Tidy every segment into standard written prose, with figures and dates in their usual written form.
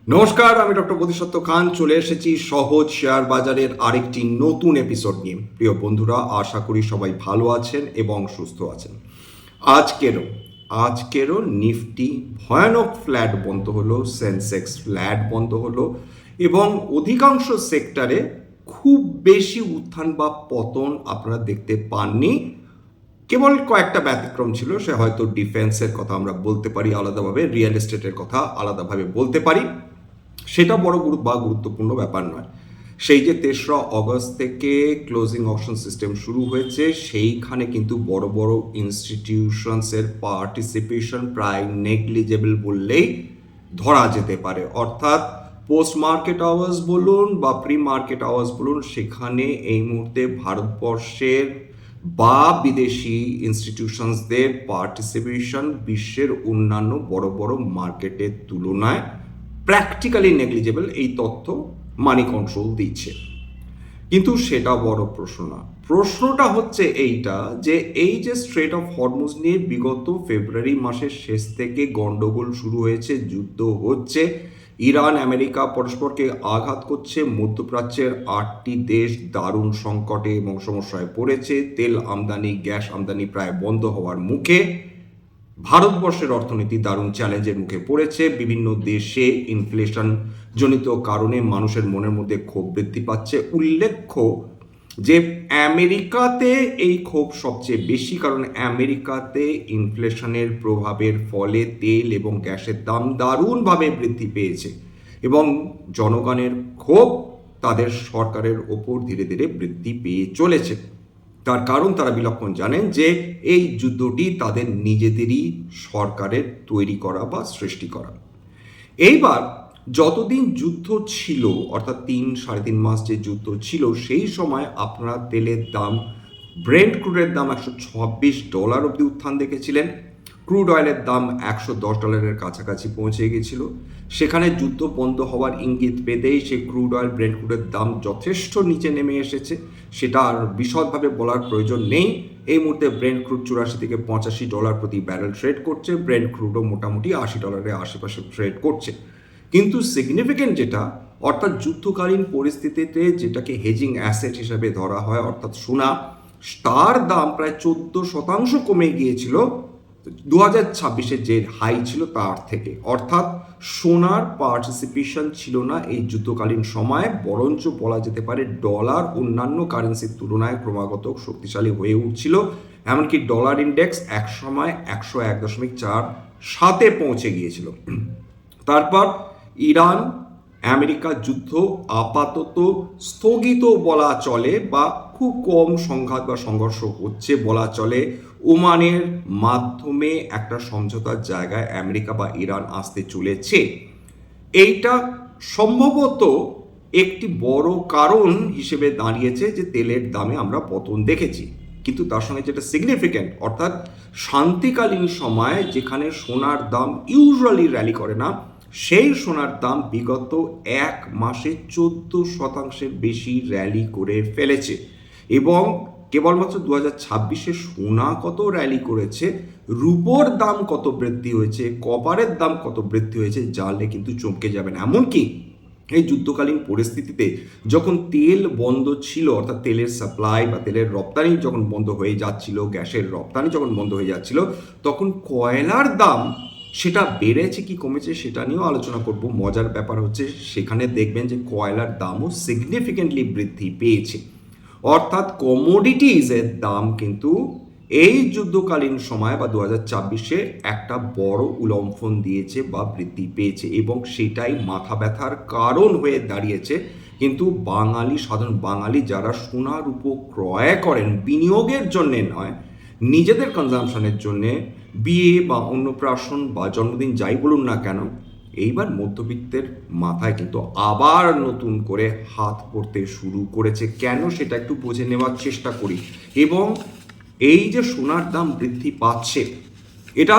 নমস্কার, আমি ডক্টর বোধিসত্ত্ব খান চলে এসেছি সহজ শেয়ার বাজারের আরেকটি নতুন এপিসোড নিয়ে। প্রিয় বন্ধুরা, আশা করি সবাই ভালো আছেন এবং সুস্থ আছেন। আজকেরও নিফটি ভয়ানক ফ্ল্যাট বন্ধ হলো, সেন্সেক্স ফ্ল্যাট বন্ধ হলো এবং অধিকাংশ সেক্টরে খুব বেশি উত্থান বা পতন আপনারা দেখতে পাননি। কেবল কয়েকটা ব্যতিক্রম ছিল, সে হয়তো ডিফেন্সের কথা আমরা বলতে পারি আলাদাভাবে, রিয়েল এস্টেটের কথা আলাদাভাবে বলতে পারি। সেটা বড় গুরুত্বপূর্ণ ব্যাপার নয়। সেই যে 3রা অগস্ট থেকে ক্লোজিং অকশন সিস্টেম শুরু হয়েছে, সেইখানে কিন্তু বড় বড় ইনস্টিটিউশনসের পার্টিসিপেশন প্রায় নেগলিজেবল বললেই ধরা যেতে পারে। অর্থাৎ পোস্ট মার্কেট আওয়ার্স বলুন বা প্রি মার্কেট আওয়ার্স বলুন, সেখানে এই মুহূর্তে ভারতবর্ষের বা বিদেশি ইনস্টিটিউশনসদের পার্টিসিপেশন বিশ্বের অন্যান্য বড় বড় মার্কেটের তুলনায় প্র্যাকটিক্যালি নেগলিজেবল, এই তথ্য মানি কন্ট্রোল দিচ্ছে। কিন্তু সেটা বড় প্রশ্ন না। প্রশ্নটা হচ্ছে এইটা যে এই যে স্ট্রেট অফ হরমুজ নিয়ে বিগত ফেব্রুয়ারি মাসের শেষ থেকে গন্ডগোল শুরু হয়েছে, যুদ্ধ হচ্ছে, ইরান আমেরিকা পরস্পরকে আঘাত করছে, মধ্যপ্রাচ্যের 8টি দেশ দারুণ সংকটে এবং সমস্যায় পড়েছে, তেল আমদানি গ্যাস আমদানি প্রায় বন্ধ হওয়ার মুখে, ভারতবর্ষের অর্থনীতি দারুণ চ্যালেঞ্জের মুখে পড়েছে, বিভিন্ন দেশে ইনফ্লেশন জনিত কারণে মানুষের মনের মধ্যে ক্ষোভ বৃদ্ধি পাচ্ছে। উল্লেখ্য যে আমেরিকাতে এই ক্ষোভ সবচেয়ে বেশি, কারণ আমেরিকাতে ইনফ্লেশনের প্রভাবের ফলে তেল এবং গ্যাসের দাম দারুণভাবে বৃদ্ধি পেয়েছে এবং জনগণের ক্ষোভ তাদের সরকারের ওপর ধীরে ধীরে বৃদ্ধি পেয়ে চলেছে। তার কারণ তারা বিলক্ষণ জানেন যে এই যুদ্ধটি তাদের নিজেদেরই সরকারের তৈরি করা বা সৃষ্টি করা। এইবার যতদিন যুদ্ধ ছিল, অর্থাৎ 3-3.5 মাস যে যুদ্ধ ছিল, সেই সময় আপনারা তেলের দাম, ব্রেন্ট ক্রুডের দাম $126 অবধি উত্থান দেখেছিলেন। ক্রুড অয়েলের দাম $110 কাছাকাছি পৌঁছে গিয়েছিল। সেখানে যুদ্ধ বন্ধ হওয়ার ইঙ্গিত পেতেই সেই ক্রুড অয়েল, ব্রেন্ট ক্রুডের দাম যথেষ্ট নিচে নেমে এসেছে। সেটা আর বিশদভাবে বলার প্রয়োজন নেই। এই মুহূর্তে ব্রেন্ট ক্রুড $84 থেকে $85 প্রতি ব্যারেল ট্রেড করছে। ব্রেন্ট ক্রুডও মোটামুটি $80 আশেপাশে ট্রেড করছে। কিন্তু সিগনিফিকেন্ট যেটা, অর্থাৎ যুদ্ধকালীন পরিস্থিতিতে যেটাকে হেজিং অ্যাসেট হিসাবে ধরা হয়, অর্থাৎ সোনা, তার দাম প্রায় 14% কমে গিয়েছিল 2026-এর যে হাই ছিল তার থেকে। অর্থাৎ সোনার পার্টিসিপেশন ছিল না এই যুদ্ধকালীন সময়ে, বরঞ্চ বলা যেতে পারে ডলার অন্যান্য কারেন্সির তুলনায় ক্রমাগত শক্তিশালী হয়ে উঠছিল। এমনকি ডলার ইন্ডেক্স এক সময় 101.47 পৌঁছে গিয়েছিল। তারপর ইরান আমেরিকা যুদ্ধ আপাতত স্থগিত বলা চলে, বা খুব কম সংঘাত বা সংঘর্ষ হচ্ছে বলা চলে। ওমানের মাধ্যমে একটা সমঝোতার জায়গায় আমেরিকা বা ইরান আসতে চলেছে। এইটা সম্ভবত একটি বড় কারণ হিসেবে দাঁড়িয়েছে যে তেলের দামে আমরা পতন দেখেছি। কিন্তু তার সঙ্গে যেটা সিগনিফিক্যান্ট, অর্থাৎ শান্তিকালীন সময় যেখানে সোনার দাম ইউজুয়ালি র্যালি করে না, সেই সোনার দাম বিগত এক মাসে 14% বেশি র্যালি করে ফেলেছে। এবং কেবলমাত্র 2026-এ সোনা কত র্যালি করেছে, রুপোর দাম কত বৃদ্ধি হয়েছে, কপারের দাম কত বৃদ্ধি হয়েছে জানলে কিন্তু চমকে যাবেন। এমনকি এই যুদ্ধকালীন পরিস্থিতিতে যখন তেল বন্ধ ছিল, অর্থাৎ তেলের সাপ্লাই বা তেলের রপ্তানি যখন বন্ধ হয়ে যাচ্ছিল, গ্যাসের রপ্তানি যখন বন্ধ হয়ে যাচ্ছিল, তখন কয়লার দাম সেটা বেড়েছে কি কমেছে সেটা নিয়েও আলোচনা করব। মজার ব্যাপার হচ্ছে সেখানে দেখবেন যে কয়লার দামও সিগনিফিকেন্টলি বৃদ্ধি পেয়েছে। অর্থাৎ কমোডিটিজের দাম কিন্তু এই যুদ্ধকালীন সময় বা 2026-এ একটা বড় উলম্ফন দিয়েছে বা বৃদ্ধি পেয়েছে, এবং সেটাই মাথা ব্যথার কারণ হয়ে দাঁড়িয়েছে। কিন্তু সাধারণ বাঙালি যারা সোনার উপর ক্রয় করেন বিনিয়োগের জন্যে নয়, নিজেদের কনজামশনের জন্যে, বিয়ে বা অন্নপ্রাশন বা জন্মদিন যাই বলুন না কেন, এইবার মধ্যবিত্তের মাথায় কিন্তু আবার নতুন করে হাত পড়তে শুরু করেছে। কেন সেটা একটু বুঝে নেওয়ার চেষ্টা করি। এবং এই যে সোনার দাম বৃদ্ধি পাচ্ছে, এটা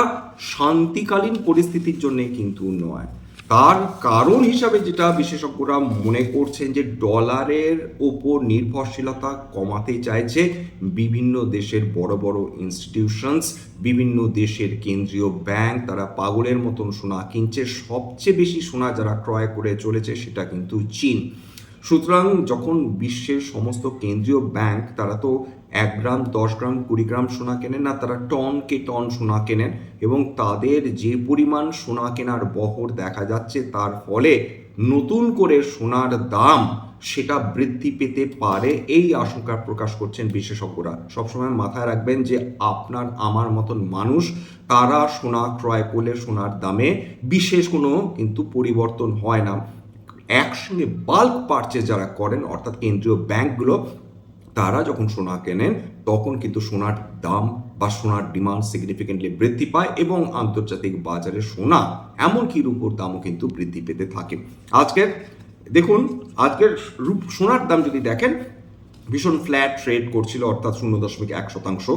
শান্তিকালীন পরিস্থিতির জন্যে কিন্তু নয়। তার কারণ হিসাবে যেটা বিশেষজ্ঞরা মনে করছেন যে ডলারের ওপর নির্ভরশীলতা কমাতে চাইছে বিভিন্ন দেশের বড় বড় ইনস্টিটিউশনস, বিভিন্ন দেশের কেন্দ্রীয় ব্যাংক, তারা পাগলের মতন সোনা কিনছে। সবচেয়ে বেশি সোনা যারা ক্রয় করে চলেছে সেটা কিন্তু চীন। সুতরাং যখন বিশ্বের সমস্ত কেন্দ্রীয় ব্যাংক, তারা তো 1 গ্রাম, 10 গ্রাম, 20 গ্রাম সোনা কেনেন না, তারা টনকে টন সোনা কেনেন, এবং তাদের যে পরিমাণ সোনা কেনার বহর দেখা যাচ্ছে তার ফলে নতুন করে সোনার দাম সেটা বৃদ্ধি পেতে পারে, এই আশঙ্কা প্রকাশ করছেন বিশেষজ্ঞরা। সবসময় মাথায় রাখবেন যে আপনার আমার মতন মানুষ, তারা সোনা ক্রয় করলে সোনার দামে বিশেষ কোনো কিন্তু পরিবর্তন হয় না। একসঙ্গে বাল্ক পারচেজ যারা করেন, অর্থাৎ কেন্দ্রীয় ব্যাংকগুলো, তারা যখন সোনা কেনেন তখন কিন্তু সোনার দাম বা সোনার ডিমান্ড সিগনিফিকেন্টলি বৃদ্ধি পায়, এবং আন্তর্জাতিক বাজারে সোনা এমনকি রূপোর দামও কিন্তু বৃদ্ধি পেতে থাকে। আজকের দেখুন, আজকের সোনার দাম যদি দেখেন, ভীষণ ফ্ল্যাট ট্রেড করছিল, অর্থাৎ 0.1%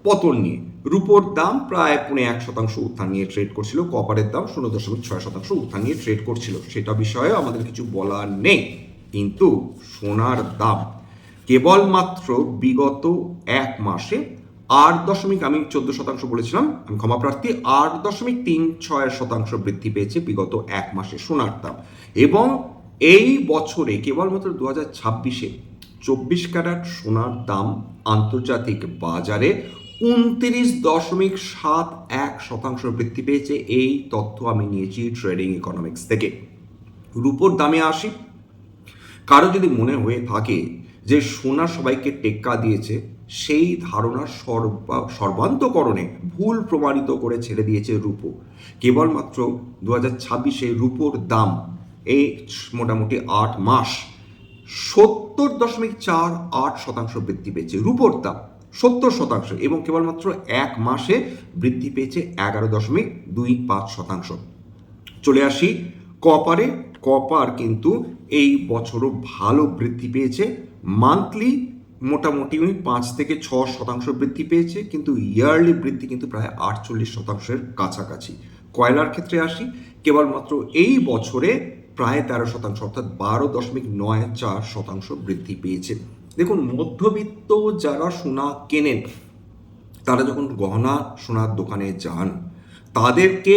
পতন নিয়ে। রুপোর দাম প্রায় 0.1% উত্থান নিয়ে ট্রেড করছিল। কপারের দাম 0.6% উত্থান নিয়ে ট্রেড করছিল। সেটা বিষয়ে আমাদের কিছু বলার নেই। কিন্তু সোনার দাম কেবলমাত্র বিগত 1 মাসে 8 আমি 14% বলেছিলাম, আমি ক্ষমাপ্রার্থী, 8.36% বৃদ্ধি পেয়েছে বিগত 1 মাসে সোনার দাম। এবং এই বছরে কেবলমাত্র 2026-এ 24 ক্যারেট সোনার দাম আন্তর্জাতিক বাজারে 29.71% বৃদ্ধি পেয়েছে। এই তথ্য আমি নিয়েছি ট্রেডিং ইকোনমিক্স থেকে। রুপোর দামে আসি। কারো যদি মনে হয়ে থাকে যে সোনা সবাইকে টেক্কা দিয়েছে, সেই ধারণার সর্বান্তকরণে ভুল প্রমাণিত করে ছেড়ে দিয়েছে রুপো। কেবলমাত্র 2026-এ রুপোর দাম এই মোটামুটি 8 মাস 70.48% বৃদ্ধি পেয়েছে রুপোর দাম, 70%, এবং কেবলমাত্র 1 মাসে বৃদ্ধি পেয়েছে 11.25%। চলে আসি কপারে। কপার কিন্তু এই বছরও ভালো বৃদ্ধি পেয়েছে। মান্থলি মোটামুটি 5 থেকে 6% বৃদ্ধি পেয়েছে, কিন্তু ইয়ারলি বৃদ্ধি কিন্তু প্রায় 48%-এর কাছাকাছি। কয়লার ক্ষেত্রে আসি। কেবলমাত্র এই বছরে প্রায় 13%, অর্থাৎ 12.94% বৃদ্ধি পেয়েছে। দেখুন, মধ্যবিত্ত যারা সোনা কেনেন, তারা যখন গহনা সোনার দোকানে যান, তাদেরকে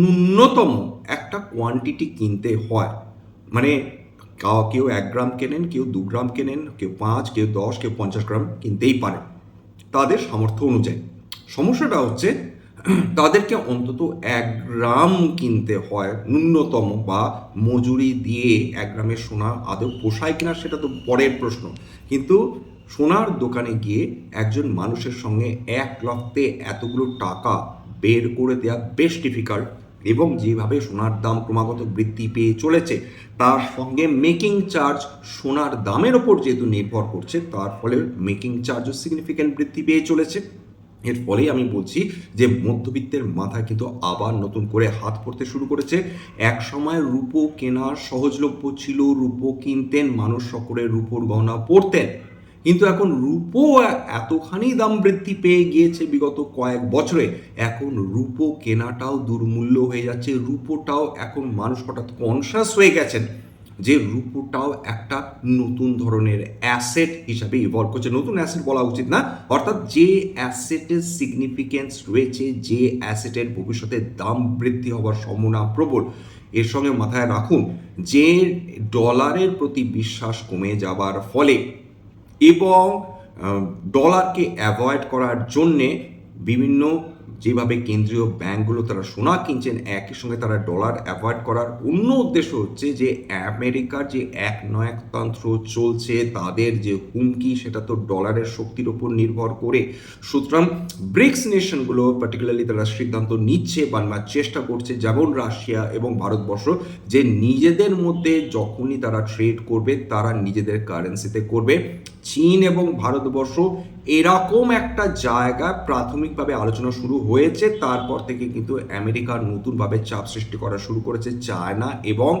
ন্যূনতম একটা কোয়ান্টিটি কিনতে হয়। মানে কেউ 1 গ্রাম কেনেন, কেউ 2 গ্রাম কেনেন, কেউ 5, কেউ 10, কেউ 50 গ্রাম কিনতেই পারেন তাদের সামর্থ্য অনুযায়ী। সমস্যাটা হচ্ছে তাদেরকে অন্তত 1 গ্রাম কিনতে হয় ন্যূনতম, বা মজুরি দিয়ে 1 গ্রামের সোনা আদৌ পোষায় কিনা সেটা তো পরের প্রশ্ন। কিন্তু সোনার দোকানে গিয়ে একজন মানুষের সঙ্গে 1 লক্ষে এতগুলো টাকা বের করে দেওয়া বেশ ডিফিকাল্ট, এবং যেভাবে সোনার দাম ক্রমাগত বৃদ্ধি পেয়ে চলেছে, তার সঙ্গে মেকিং চার্জ সোনার দামের ওপর যেহেতু নির্ভর করছে, তার ফলে মেকিং চার্জও সিগনিফিক্যান্ট বৃদ্ধি পেয়ে চলেছে। এর ফলেই আমি বলছি যে মধ্যবিত্তের মাথায় কিন্তু আবার নতুন করে হাত পড়তে শুরু করেছে। এক সময় রূপো কেনা সহজলভ্য ছিল, রূপো কিনতেন মানুষ, সকলে রূপোর গহনা পরতেন। কিন্তু এখন রূপো এতখানি দাম বৃদ্ধি পেয়ে গিয়েছে বিগত কয়েক বছরে, এখন রূপো কেনাটাও দুর্মূল্য হয়ে যাচ্ছে। রূপোটাও এখন মানুষ হঠাৎ কনসাস হয়ে গেছেন যে রূপোটাও একটা নতুন ধরনের অ্যাসেট হিসাবে ইভলভ করছে। নতুন অ্যাসেট বলা উচিত না, অর্থাৎ যে অ্যাসেটের সিগনিফিকেন্স রয়েছে, যে অ্যাসেটের ভবিষ্যতে দাম বৃদ্ধি হওয়ার সম্ভাবনা প্রবল। এর সঙ্গে মাথায় রাখুন যে ডলারের প্রতি বিশ্বাস কমে যাবার ফলে এবং ডলারকে অ্যাভয়েড করার জন্যে বিভিন্ন যেভাবে কেন্দ্রীয় ব্যাংকগুলো তারা সোনা কিনছেন, একই সঙ্গে তারা ডলার অ্যাভয়েড করার অন্য উদ্দেশ্য হচ্ছে যে আমেরিকার যে একনায়কতন্ত্র চলছে, তাদের যে হুমকি, সেটা তো ডলারের শক্তির ওপর নির্ভর করে। সুতরাং ব্রিক্স নেশনগুলো পার্টিকুলারলি তারা সিদ্ধান্ত নিচ্ছে বা নেওয়ার চেষ্টা করছে, যেমন রাশিয়া এবং ভারতবর্ষ, যে নিজেদের মধ্যে যখনই তারা ট্রেড করবে তারা নিজেদের কারেন্সিতে করবে। চীন এবং ভারতবর্ষ এরকম একটা জায়গায় প্রাথমিকভাবে আলোচনা শুরু হয়েছে, তারপর থেকে কিন্তু আমেরিকার নতুনভাবে চাপ সৃষ্টি করা শুরু করেছে চায়না এবং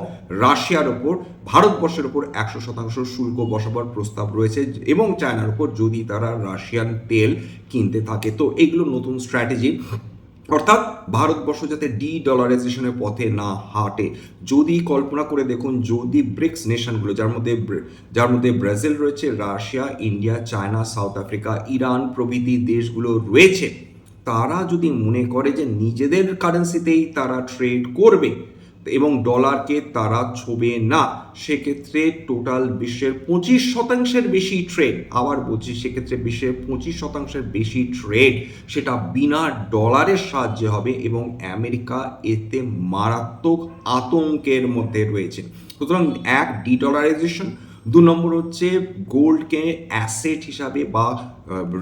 রাশিয়ার ওপর। ভারতবর্ষের ওপর 100% শুল্ক বসাবার প্রস্তাব রয়েছে, এবং চায়নার ওপর যদি তারা রাশিয়ান তেল কিনতে থাকে। তো এগুলো নতুন স্ট্র্যাটেজি। অর্থাৎ ভারতবর্ষ যাতে ডি ডলারাইজেশনের পথে না হাঁটে। যদি কল্পনা করে দেখুন, যদি ব্রিক্স নেশনগুলো যার মধ্যে ব্রাজিল রয়েছে, Russia, India, China, south Africa, Iran প্রভৃতি দেশগুলো রয়েছে, তারা যদি মনে করে যে নিজেদের কারেন্সিতেই তারা ট্রেড করবে এবং ডলারকে তারা ছোবে না, সেক্ষেত্রে টোটাল বিশ্বের 25% বেশি ট্রেড, আবার বলছি সেক্ষেত্রে বিশ্বের 25% বেশি ট্রেড সেটা বিনা ডলারের সাহায্যে হবে এবং আমেরিকা এতে মারাত্মক আতঙ্কের মধ্যে রয়েছে। সুতরাং এক, ডি ডলারাইজেশন; 2 নম্বর হচ্ছে গোল্ডকে অ্যাসেট হিসাবে বা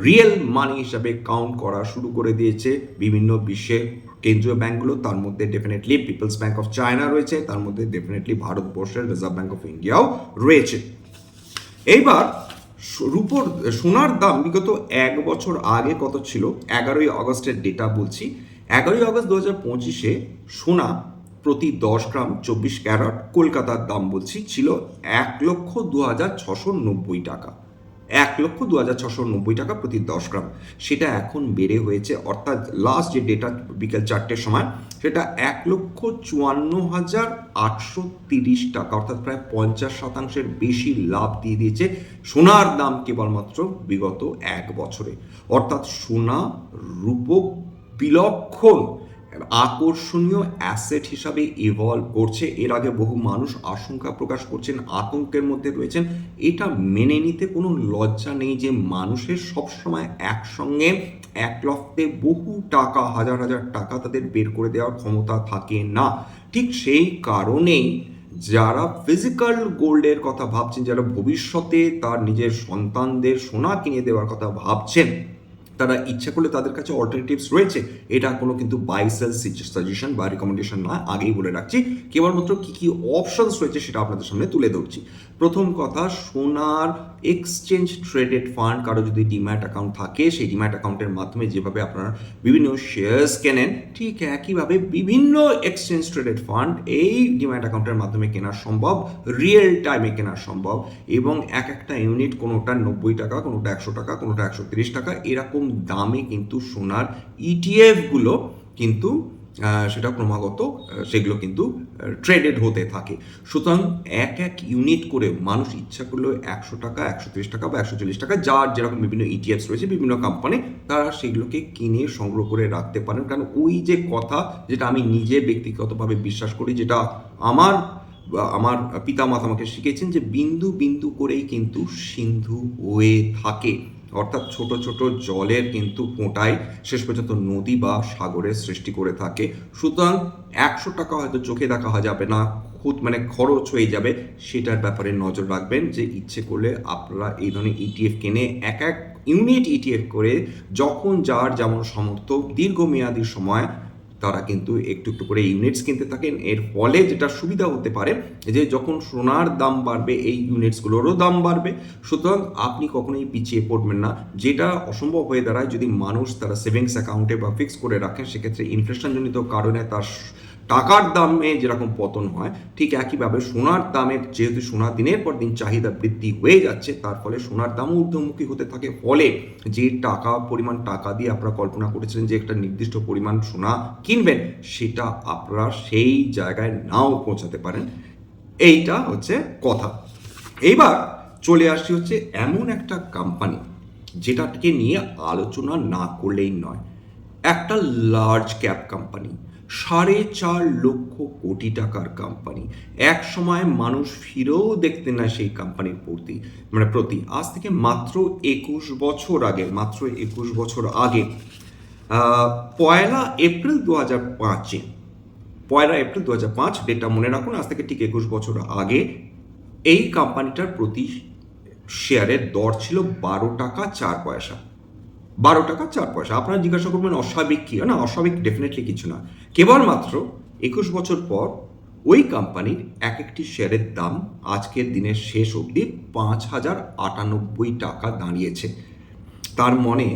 রিয়েল মানি হিসাবে কাউন্ট করা শুরু করে দিয়েছে বিভিন্ন বিশ্বের কেন্দ্রীয় ব্যাংকগুলো। তার মধ্যে definitely peoples bank of China রয়েছে, তার মধ্যে ডেফিনেটলি ভারতবর্ষের রিজার্ভ ব্যাংক অফ ইন্ডিয়াও রয়েছে। এইবার সোনার দাম বিগত 1 বছর আগে কত ছিল? 11ই আগস্টের ডেটা বলছি। 11ই আগস্ট 2025-এ সোনা প্রতি 10 গ্রাম 24 ক্যারেট কলকাতার দাম বলছি ছিল 1,02,690 টাকা। 1,02,690 টাকা প্রতি 10 গ্রাম। সেটা এখন বেড়ে হয়েছে, অর্থাৎ লাস্ট যে ডেটা বিকেল 4টের সময়, সেটা 1,54,830 টাকা, অর্থাৎ প্রায় 50% বেশি লাভ দিয়ে দিয়েছে সোনার দাম কেবলমাত্র বিগত 1 বছরে। অর্থাৎ সোনা রূপো বিলক্ষণ আকর্ষণীয় অ্যাসেট হিসাবে ইভলভ করছে। এর আগে বহু মানুষ আশঙ্কা প্রকাশ করছেন, আতঙ্কের মধ্যে রয়েছেন। এটা মেনে নিতে কোনো লজ্জা নেই যে মানুষের সবসময় একসঙ্গে এক লফতে বহু টাকা, হাজার হাজার টাকা তাদের বের করে দেওয়ার ক্ষমতা থাকে না। ঠিক সেই কারণেই যারা ফিজিক্যাল গোল্ডের কথা ভাবছেন, যারা ভবিষ্যতে তার নিজের সন্তানদের সোনা কিনে দেওয়ার কথা ভাবছেন, তারা ইচ্ছা করলে তাদের কাছে অল্টারনেটিভস রয়েছে। এটা কোনো কিন্তু বাই সেল সাজেশন বা রিকমেন্ডেশন নয়, আগেই বলে রাখছি। কেবলমাত্র কী কী অপশনস রয়েছে সেটা আপনাদের সামনে তুলে ধরছি। প্রথম কথা, সোনার এক্সচেঞ্জ ট্রেডেড ফান্ড, কারো যদি ডিম্যাট অ্যাকাউন্ট থাকে, সেই ডিম্যাট অ্যাকাউন্টের মাধ্যমে যেভাবে আপনারা বিভিন্ন শেয়ার্স কেনেন, ঠিক একইভাবে বিভিন্ন এক্সচেঞ্জ ট্রেডেড ফান্ড এই ডিম্যাট অ্যাকাউন্টের মাধ্যমে কেনা সম্ভব, রিয়েল টাইমে কেনা সম্ভব। এবং একটা ইউনিট কোনোটা 90 টাকা, কোনোটা 100 টাকা, কোনোটা 130 টাকা, এরকম দামে কিন্তু সোনার ইটিএফগুলো কিন্তু সেটা ক্রমাগত সেগুলো কিন্তু ট্রেডেড হতে থাকে। সুতরাং এক ইউনিট করে মানুষ ইচ্ছা করলেও 100 টাকা, 130 টাকা বা 140 টাকা, যার যেরকম বিভিন্ন ইটিএফস রয়েছে বিভিন্ন কোম্পানি, তারা সেগুলোকে কিনে সংগ্রহ করে রাখতে পারেন। কারণ ওই যে কথা, যেটা আমি নিজে ব্যক্তিগতভাবে বিশ্বাস করি, যেটা আমার পিতামাতা আমাকে শিখেছেন, যে বিন্দু বিন্দু করেই কিন্তু সিন্ধু হয়ে থাকে। অর্থাৎ ছোট ছোট জলের কিন্তু ফোঁটায় শেষ পর্যন্ত নদী বা সাগরের সৃষ্টি করে থাকে। সুতরাং 100 টাকা হয়তো চোখে দেখা যাবে না, খরচ হয়ে যাবে, সেটার ব্যাপারে নজর রাখবেন। যে ইচ্ছে করলে আপনারা এই ধরনের ইটিএফ কিনে এক ইউনিট ইটিএফ করে যখন যার যেমন সামর্থ্য দীর্ঘমেয়াদী সময় তারা কিন্তু একটু একটু করে ইউনিটস কিনতে থাকেন। এর ফলে যেটা সুবিধা হতে পারে, যে যখন সোনার দাম বাড়বে এই ইউনিটসগুলোরও দাম বাড়বে। সুতরাং আপনি কখনোই পিছিয়ে পড়বেন না। যেটা অসম্ভব হয়ে দাঁড়ায় যদি মানুষ তারা সেভিংস অ্যাকাউন্টে বা ফিক্স করে রাখেন, সেক্ষেত্রে ইনফ্লেশনজনিত কারণে তার টাকার দামে যেরকম পতন হয়, ঠিক একইভাবে সোনার দামের, যেহেতু সোনার দিনের পর দিন চাহিদা বৃদ্ধি হয়ে যাচ্ছে, তার ফলে সোনার দামও ঊর্ধ্বমুখী হতে থাকে। ফলে যে পরিমাণ টাকা দিয়ে আপনারা কল্পনা করেছিলেন যে একটা নির্দিষ্ট পরিমাণ সোনা কিনবেন, সেটা আপনারা সেই জায়গায় নাও পৌঁছাতে পারেন। এইটা হচ্ছে কথা। এইবার চলে আসছি হচ্ছে এমন একটা কোম্পানি যেটাকে নিয়ে আলোচনা না করলেই নয়। একটা large cap company, 4.5 lakh crore টাকার কোম্পানি। এক সময় মানুষ ফিরেও দেখতেন না সেই কোম্পানির প্রতি। আজ থেকে মাত্র 21 বছর আগে 1 এপ্রিল 2005-এ, 1 এপ্রিল 2005 ডেটটা মনে রাখুন, আজ থেকে ঠিক 21 বছর আগে এই কোম্পানিটার প্রতি শেয়ারের দর ছিল 12 টাকা 4 পয়সা। 12 টাকা 4 পয়সা। আপনারা জিজ্ঞাসা করবেন অস্বাভাবিক কি? না, অস্বাভাবিক ডেফিনেটলি কিছু না। কেবলমাত্র 21 বছর পর ওই কোম্পানির একটি শেয়ারের দাম আজকের দিনের শেষ অবধি 5,098 টাকা দাঁড়িয়েছে। তার মানে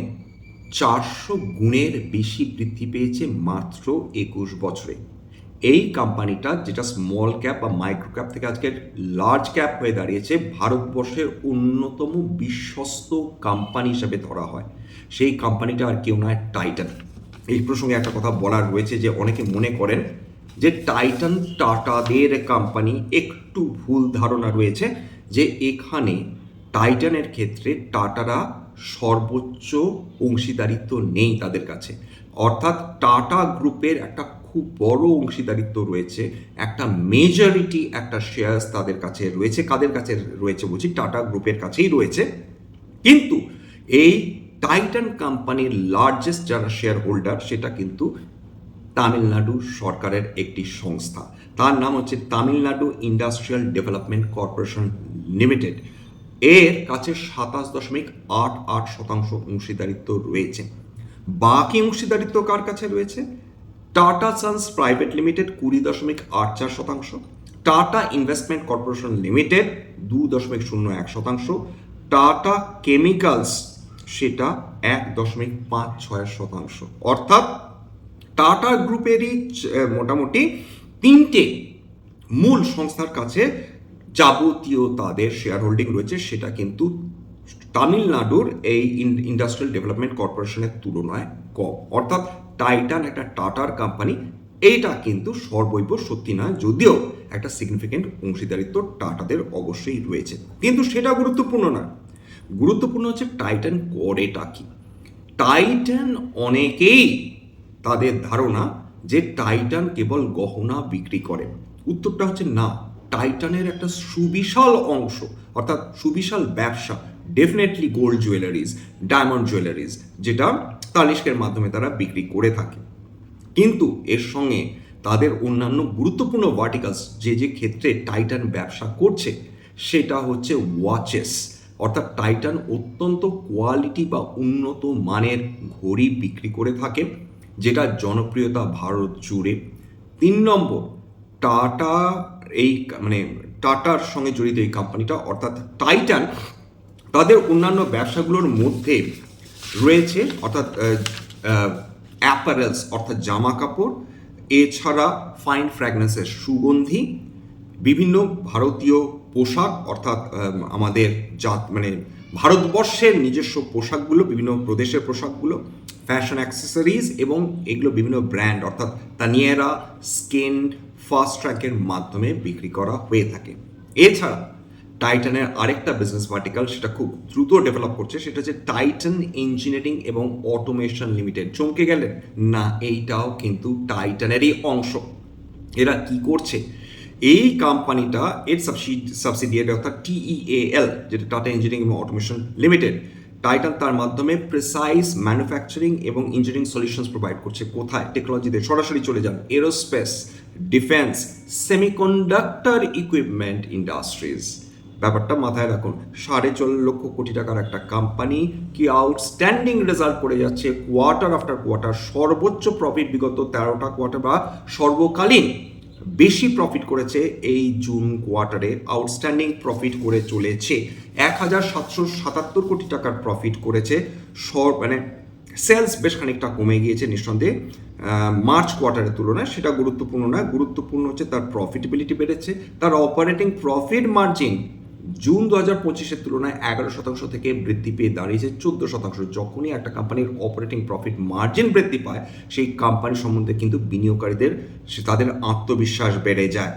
400 গুণের বেশি বৃদ্ধি পেয়েছে মাত্র 21 বছরে। এই কোম্পানিটা, যেটা স্মল ক্যাপ বা মাইক্রো ক্যাপ থেকে আজকের লার্জ ক্যাপ হয়ে দাঁড়িয়েছে, ভারতবর্ষের অন্যতম বিশ্বস্ত কোম্পানি হিসেবে ধরা হয়। সেই কোম্পানিটা আর কেউ নয়, টাইটান। এই প্রসঙ্গে একটা কথা বলার রয়েছে যে অনেকে মনে করেন যে টাইটান টাটাদের কোম্পানি, একটু ভুল ধারণা রয়েছে যে এখানে টাইটানের ক্ষেত্রে টাটারা সর্বোচ্চ অংশীদারিত্ব নেই তাদের কাছে, অর্থাৎ টাটা গ্রুপের একটা খুব বড় অংশীদারিত্ব রয়েছে, একটা মেজরিটি একটা শেয়ার্স তাদের কাছে রয়েছে। কাদের কাছে রয়েছে বলছি, টাটা গ্রুপের কাছেই রয়েছে। কিন্তু এই টাইটান কোম্পানির লার্জেস্ট যারা শেয়ার হোল্ডার সেটা কিন্তু তামিলনাড়ু সরকারের একটি সংস্থা, তার নাম হচ্ছে Tamil Nadu industrial development corporation limited. এর কাছে 27.88% অংশীদারিত্ব রয়েছে। বাকি অংশীদারিত্ব কার কাছে রয়েছে? Tata sons private limited 20.84%, tata investment corporation limited 2.01%, tata chemicals সেটা 1.56%। অর্থাৎ টাটা গ্রুপেরই মোটামুটি তিনটে মূল সংস্থার কাছে যাবতীয় তাদের শেয়ার হোল্ডিং রয়েছে, সেটা কিন্তু তামিলনাড়ুর এই ইন্ডাস্ট্রিয়াল ডেভেলপমেন্ট কর্পোরেশনের তুলনায় কম। অর্থাৎ টাইটান একটা টাটার কোম্পানি, এইটা কিন্তু সর্বৈব সত্যি নয়, যদিও একটা সিগনিফিকেন্ট অংশীদারিত্ব টাটাদের অবশ্যই রয়েছে, কিন্তু সেটা গুরুত্বপূর্ণ না। গুরুত্বপূর্ণ হচ্ছে টাইটান করেটা কি। টাইটান, অনেকেই তাদের ধারণা যে টাইটান কেবল গহনা বিক্রি করে। উত্তরটা হচ্ছে না, টাইটানের একটা সুবিশাল অংশ, অর্থাৎ সুবিশাল ব্যবসা definitely gold jewelleries, diamond jewelleries, যেটা তালিস্কের মাধ্যমে তারা বিক্রি করে থাকে। কিন্তু এর সঙ্গে তাদের অন্যান্য গুরুত্বপূর্ণ ভার্টিকালস যে ক্ষেত্রে টাইটান ব্যবসা করছে সেটা হচ্ছে ওয়াচেস, অর্থাৎ টাইটান অত্যন্ত কোয়ালিটি বা উন্নত মানের ঘড়ি বিক্রি করে থাকে, যেটা জনপ্রিয়তা ভারত জুড়ে। 3 নম্বর, টাটা এই টাটার সঙ্গে জড়িত এই কোম্পানিটা অর্থাৎ টাইটান, তাদের অন্যান্য ব্যবসাগুলোর মধ্যে রয়েছে অর্থাৎ অ্যাপারেলস অর্থাৎ জামা কাপড়, এছাড়া ফাইন ফ্র্যাগনেন্সের সুগন্ধি, বিভিন্ন ভারতীয় পোশাক অর্থাৎ আমাদের ভারতবর্ষের নিজস্ব পোশাকগুলো, বিভিন্ন প্রদেশের পোশাকগুলো, ফ্যাশন অ্যাক্সেসরিজ, এবং এগুলো বিভিন্ন ব্র্যান্ড অর্থাৎ তানিয়েরা, স্কিন, ফাস্ট ট্র্যাকের মাধ্যমে বিক্রি করা হয়ে থাকে। এছাড়া টাইটানের আরেকটা বিজনেস ভার্টিকাল সেটা খুব দ্রুত ডেভেলপ করছে, সেটা হচ্ছে টাইটান ইঞ্জিনিয়ারিং এবং অটোমেশন লিমিটেড। চমকে গেলেন না, এইটাও কিন্তু টাইটানেরই অংশ। এরা কি করছে? এই কোম্পানিটা এর সাবসিডিয়ারি অর্থাৎ TEAL, যেটা টাটা ইঞ্জিনিয়ারিং এবং অটোমেশন লিমিটেড, টাইটান তার মাধ্যমে প্রিসাইজ ম্যানুফ্যাকচারিং এবং ইঞ্জিনিয়ারিং সলিউশনস প্রোভাইড করছে। কোথায়? টেকনোলজিতে সরাসরি চলে যান, aerospace, defence, semiconductor equipment industries. ব্যাপারটা মাথায় রাখুন, 4.5 লক্ষ কোটি টাকার একটা কোম্পানি কি আউটস্ট্যান্ডিং রেজাল্ট করে যাচ্ছে কোয়ার্টার আফটার কোয়ার্টার। সর্বোচ্চ প্রফিট বিগত 13টা কোয়ার্টার বা সর্বকালীন বেশি প্রফিট করেছে এই জুন কোয়ার্টারে, আউটস্ট্যান্ডিং প্রফিট করে চলেছে। 1777 কোটি টাকার প্রফিট করেছে। সেলস বেশ খানিকটা কমে গিয়েছে নিঃসন্দেহে মার্চ কোয়ার্টারের তুলনায়, সেটা গুরুত্বপূর্ণ না। গুরুত্বপূর্ণ হচ্ছে তার প্রফিটেবিলিটি বেড়েছে। তার অপারেটিং প্রফিট মার্জিন জুন 2025-এর তুলনায় 11% থেকে বৃদ্ধি পেয়ে দাঁড়িয়েছে 14%। যখনই একটা কোম্পানির অপারেটিং প্রফিট মার্জিন বৃদ্ধি পায়, সেই কোম্পানি সম্বন্ধে কিন্তু বিনিয়োগকারীদের তাদের আত্মবিশ্বাস বেড়ে যায়।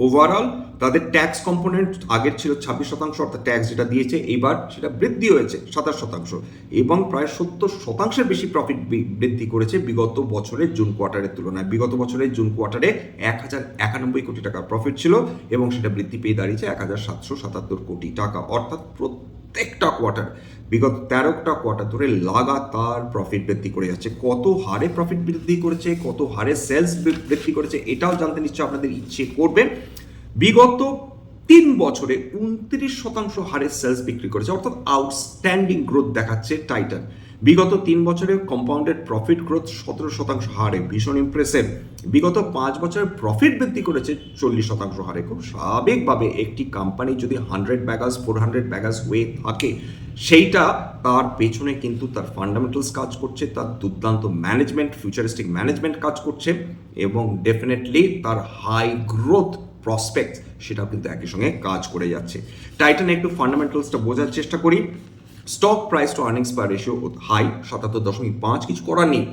ওভারঅল তাদের ট্যাক্স কম্পোনেন্ট আগের ছিল 26%, অর্থাৎ ট্যাক্স যেটা দিয়েছে এইবার সেটা বৃদ্ধি হয়েছে 27%, এবং প্রায় 70% বেশি প্রফিট বৃদ্ধি করেছে বিগত বছরের জুন কোয়ার্টারের তুলনায়। বিগত বছরের জুন কোয়ার্টারে 1091 কোটি টাকার প্রফিট ছিল এবং সেটা বৃদ্ধি পেয়ে দাঁড়িয়েছে 1777 কোটি টাকা। অর্থাৎ প্রত্যেকটা কোয়ার্টার, বিগত 13টা কোয়ার্টার ধরে লাগাতার প্রফিট বৃদ্ধি করে যাচ্ছে। কত হারে প্রফিট বৃদ্ধি করেছে, কত হারে সেলস বৃদ্ধি করেছে, এটাও জানতে নিশ্চয়ই আপনাদের ইচ্ছে করবে। বিগত 3 বছরে 29% হারে সেলস বিক্রি করেছে, অর্থাৎ আউটস্ট্যান্ডিং গ্রোথ দেখাচ্ছে টাইটান। বিগত 3 বছরে কম্পাউন্ডেড প্রফিট গ্রোথ 17% হারে, ভীষণ ইমপ্রেসিভ। বিগত 5 বছরে প্রফিট বৃদ্ধি করেছে 40% হারে। খুব স্বাভাবিকভাবে একটি কোম্পানি যদি 100 ব্যাগার্স 400 ব্যাগার্স হয়ে থাকে, সেইটা তার পেছনে কিন্তু তার ফান্ডামেন্টালস কাজ করছে, তার দুর্দান্ত ম্যানেজমেন্ট, ফিউচারিস্টিক ম্যানেজমেন্ট কাজ করছে, এবং ডেফিনেটলি তার হাই গ্রোথ প্রসপেক্ট সেটাও কিন্তু একই সঙ্গে কাজ করে যাচ্ছে। টাইটান একটু ফান্ডামেন্টালসটা বোঝার চেষ্টা করি। Stock price to earnings per ratio high 77.5, কিছু করার নেই।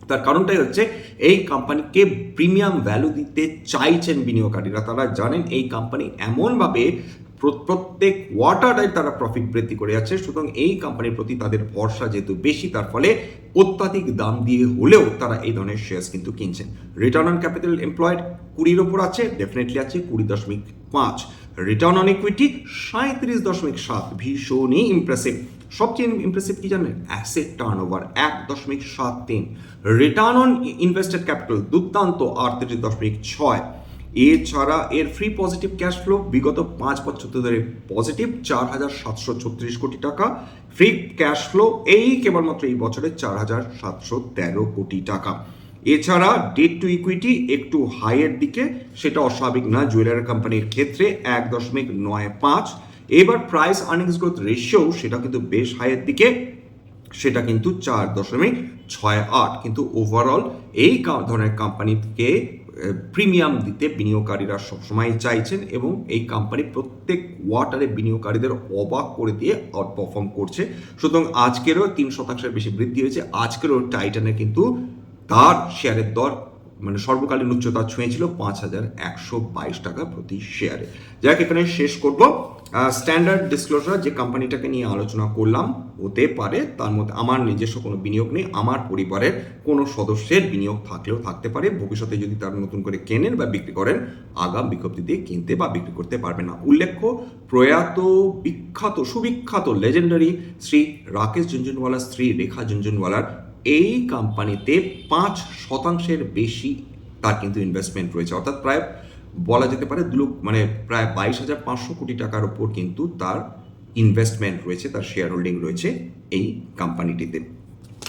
তার কারণটাই হচ্ছে এই কোম্পানিকে প্রিমিয়াম ভ্যালু দিতে চাইছেন বিনিয়োগকারীরা। তারা জানেন এই কোম্পানি এমনভাবে প্রত্যেক কোয়ার্টারে তারা প্রফিট বৃদ্ধি করে যাচ্ছে, সুতরাং এই কোম্পানির প্রতি তাদের ভরসা যেহেতু বেশি, তার ফলে অত্যাধিক দাম দিয়ে হলেও তারা এই ধরনের শেয়ার্স কিন্তু কিনছেন। রিটার্ন অন ক্যাপিটাল এমপ্লয়েড 20-র ওপর আছে, ডেফিনেটলি আছে 20.5। রিটার্ন অন ইকুইটি 37.7, ভীষণই ইমপ্রেসিভ। সবচেয়ে ইমপ্রেসিভ কি জানেন? Asset turnover 1.73। Return on invested capital দুর্দান্ত 38.6। এছাড়া এর ফ্রি পজিটিভ ক্যাশ ফ্লো বিগত 5 বছর ধরে পজিটিভ 4,736 কোটি টাকা। ফ্রি ক্যাশ ফ্লো এই কেবলমাত্র এই বছরে 4,713 কোটি টাকা। এছাড়া ডেট টু ইকুইটি একটু হাইয়ের দিকে, সেটা অস্বাভাবিক না জুয়েলারি কোম্পানির ক্ষেত্রে 1.95। এবার প্রাইস আর্নিংস গ্রোথ রেশিও সেটা কিন্তু বেশ হাইয়ের দিকে, সেটা কিন্তু 4.68। কিন্তু ওভারঅল এই ধরনের কোম্পানিকে প্রিমিয়াম দিতে বিনিয়োগকারীরা সবসময় চাইছেন এবং এই কোম্পানি প্রত্যেক কোয়ার্টারে বিনিয়োগকারীদের অবাক করে দিয়ে আউট পারফর্ম করছে। সুতরাং আজকেরও 3% বেশি বৃদ্ধি হয়েছে। আজকেরও টাইটানের কিন্তু তার শেয়ারের দর মানে সর্বকালীন উচ্চতা ছুঁয়েছিল 5,122 টাকা প্রতি শেয়ারে। যাক, এখানে শেষ করব। স্ট্যান্ডার্ড ডিসক্লোজার যে কোম্পানিটাকে নিয়ে আলোচনা করলাম, হতে পারে তার মধ্যে আমার নিজস্ব কোনো বিনিয়োগ নেই, আমার পরিবারের কোনো সদস্যের বিনিয়োগ থাকলেও থাকতে পারে। ভবিষ্যতে যদি তারা নতুন করে কেনেন বা বিক্রি করেন, আগাম বিজ্ঞপ্তি দিয়ে কিনতে বা বিক্রি করতে পারবে না। উল্লেখ্য, প্রয়াত সুবিখ্যাত লেজেন্ডারি শ্রী রাকেশ ঝুনঝুনওয়ালার স্ত্রী রেখা ঝুনঝুনওয়ালার এই কোম্পানিতে 5% বেশি তার কিন্তু ইনভেস্টমেন্ট রয়েছে, অর্থাৎ প্রায় বলা যেতে পারে প্রায় 22,500 কোটি টাকার উপর কিন্তু তার ইনভেস্টমেন্ট রয়েছে, তার শেয়ার হোল্ডিং রয়েছে এই কোম্পানিটিতে।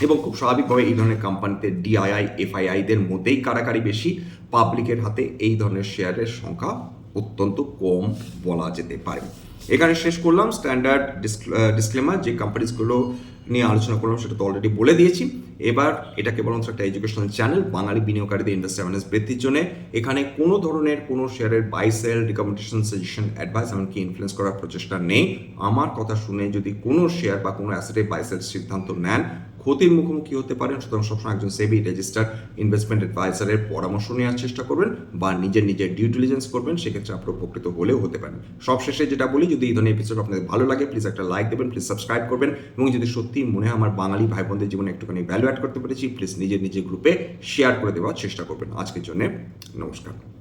এবং খুব স্বাভাবিকভাবে এই ধরনের কোম্পানিতে ডিআইআই এফআইআইদের মধ্যেই কারাকারি বেশি, পাবলিকের হাতে এই ধরনের শেয়ারের সংখ্যা অত্যন্ত কম বলা যেতে পারে। এখানে শেষ করলাম। স্ট্যান্ডার্ড ডিসক্লেমার যে কোম্পানিজগুলো নিয়ে আলোচনা করলাম সেটা তো অলরেডি বলে দিয়েছি। এবার এটা কেবলমাত্র একটা এডুকেশনাল চ্যানেল, বাঙালি বিনিয়োগকারীদের ইনভেস্ট অ্যাওয়ারনেস বৃদ্ধির জন্য। এখানে কোনো ধরনের কোনো শেয়ারের buy sell, recommendation, suggestion, advice এমনকি ইনফ্লুয়েন্স করার প্রচেষ্টা নেই। আমার কথা শুনে যদি কোনো শেয়ার বা কোনো অ্যাসেটের বাই সেল সিদ্ধান্ত নেন, ক্ষতির মুখোমুখি হতে পারেন। সুতরাং সবসময় একজন সেবি রেজিস্টার্ড ইনভেস্টমেন্ট অ্যাডভাইসারের পরামর্শ নেওয়ার চেষ্টা করবেন বা নিজের ডিউ ডিলিজেন্স করবেন, সেক্ষেত্রে আপনার উপকৃত হলেও হতে পারেন। সবশেষে যেটা বলি, যদি এই ধরনের এপিসোড আপনাদের ভালো লাগে প্লিজ একটা লাইক দেবেন, প্লিজ সাবস্ক্রাইব করবেন এবং যদি সত্যি মনে হয় আমার বাঙালি ভাই বোনদের জীবনে একটুখানি ভ্যালু অ্যাড করতে পেরেছি, প্লিজ নিজের গ্রুপে শেয়ার করে দেওয়ার চেষ্টা করবেন। আজকের জন্য নমস্কার।